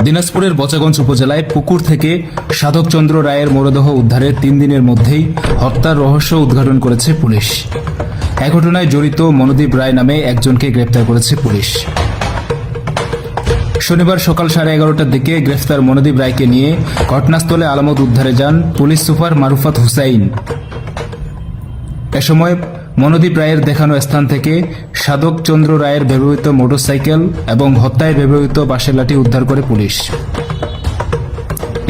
দিনাজপুরের বচাগঞ্জ উপজেলায় পুকুর থেকে সাধকচন্দ্র রায়ের মরদেহ উদ্ধারের 3 দিনের মধ্যেই হত্যার রহস্য উদ্ঘাটন করেছে পুলিশ। এ ঘটনায় জড়িত মনোদীপ রায় নামে একজনকে গ্রেপ্তার করেছে পুলিশ। শনিবার সকাল 11:30টার দিকে গ্রেফতার মনোদীপ রায়কে নিয়ে ঘটনাস্থলে আলামত উদ্ধারে যান পুলিশ সুপার মারুফাত হুসাইন। এ সময় মনোদীপ রায়ের দেখানো স্থান থেকে সাধকচন্দ্র রায়ের ব্যবহৃত মোটরসাইকেল এবং হত্যায় ব্যবহৃত বাঁশের লাঠি উদ্ধার করে পুলিশ।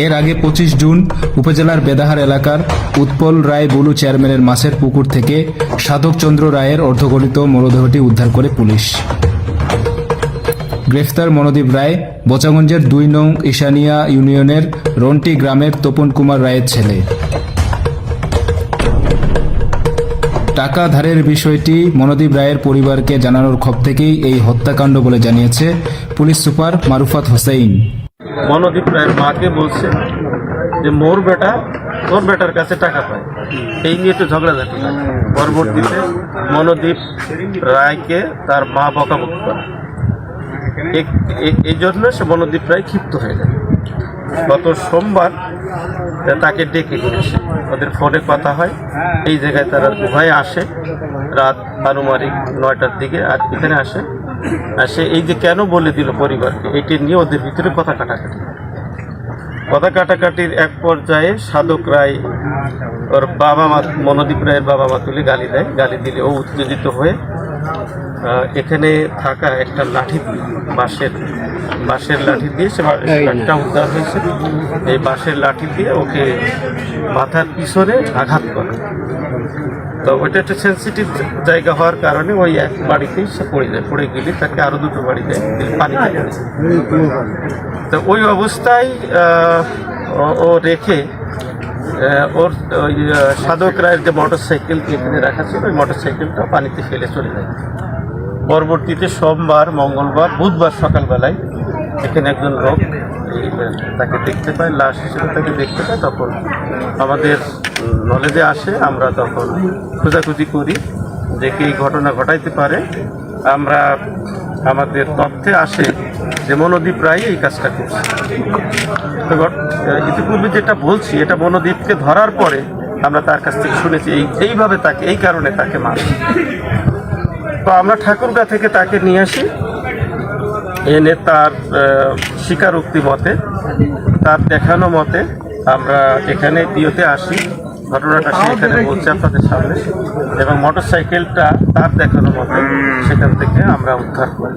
এর আগে 25 জুন উপজেলার বেদাহার এলাকার উৎপল রায় বুলু চেয়ারম্যানের মাছের পুকুর থেকে সাধকচন্দ্র রায়ের অর্ধগলিত মরদেহটি উদ্ধার করে পুলিশ। গ্রেফতার মনোদীপ রায় বচাগঞ্জের 2 নং ঈশানিয়া ইউনিয়নের রন্টি গ্রামের তপন কুমার রায়ের ছেলে। টাকা ধারের বিষয়টি মনোদীপ রায়ের পরিবারকে জানানোর ক্ষোভ থেকেই এই হত্যাকাণ্ড বলে জানিয়েছে পুলিশ সুপার মারুফাত হোসেন। মনোদীপ রায়ের মাকে বলছে যে তোর বেটার কাছে টাকা পায়, এই নিয়ে একটু ঝগড়াঝাটি হয়। পরবর্তীতে মনোদীপ রায়কে তার মা বকাবকি করে, এই জন্য সে মনোদীপ রায় ক্ষিপ্ত হয়ে যায়। গত সোমবার তাকে ডেকে নিয়েছে, ওদের ফোনে কথা হয়, এই জায়গায় তারা উভয়ে আসে রাত আনুমানিক 9টার দিকে। আর এখানে আসে এই যে কেন বলে দিল পরিবারকে, এটি নিয়ে ওদের ভিতরে কথা কাটাকাটির এক পর্যায়ে সাধক রায় ওর বাবা মা মনোদীপ রায়ের বাবা মা তুলে গালি দেয়। গালি দিলে ও উত্তেজিত হয়ে এখানে থাকা একটা লাঠি দিয়ে বাঁশের লাঠি দিয়ে সে লাঠিটা উদ্ধার হয়েছে। এই বাঁশের লাঠি দিয়ে ওকে মাথার পিছনে আঘাত করে। তো ওইটা একটা সেন্সিটিভ জায়গা হওয়ার কারণে ওই এক বাড়িতেই সে পড়ে গেলে তাকে আরো 2টো বাড়িতে পানি খাই। তো ওই অবস্থায় ও রেখে ওর ওই সাধক রায়ের যে মোটরসাইকেল এখানে রাখা ছিল, ওই মোটরসাইকেলটা পানিতে ফেলে চলে যায়। পরবর্তীতে সোমবার, মঙ্গলবার, বুধবার সকালবেলায় এখানে একজন লোক তাকে দেখতে পায়, লাশ হিসেবে তাকে দেখতে পায়। তখন আমাদের নলেজে আসে, আমরা তখন খোঁজাখুঁজি করি যে কে এই ঘটনা ঘটাইতে পারে। আমাদের তথ্যে আসে যে মনোদীপ রায় এই কাজটা করছে। ইতিপূর্বে যেটা বলছি, এটা মনোদীপকে ধরার পরে আমরা তার কাছ থেকে শুনেছি এইভাবে তাকে এই কারণে তাকে মারে। তো আমরা ঠাকুরগাঁ থেকে তাকে নিয়ে আসি, এনে তার স্বীকারোক্তি মতে, তার দেখানো মতে আমরা এখানে দিওতে আসি। ঘটনাটা সে এখানে বলছে আপনাদের সামনে, এবং মোটরসাইকেলটা তার দেখানো মতে সেখান থেকে আমরা উদ্ধার করি।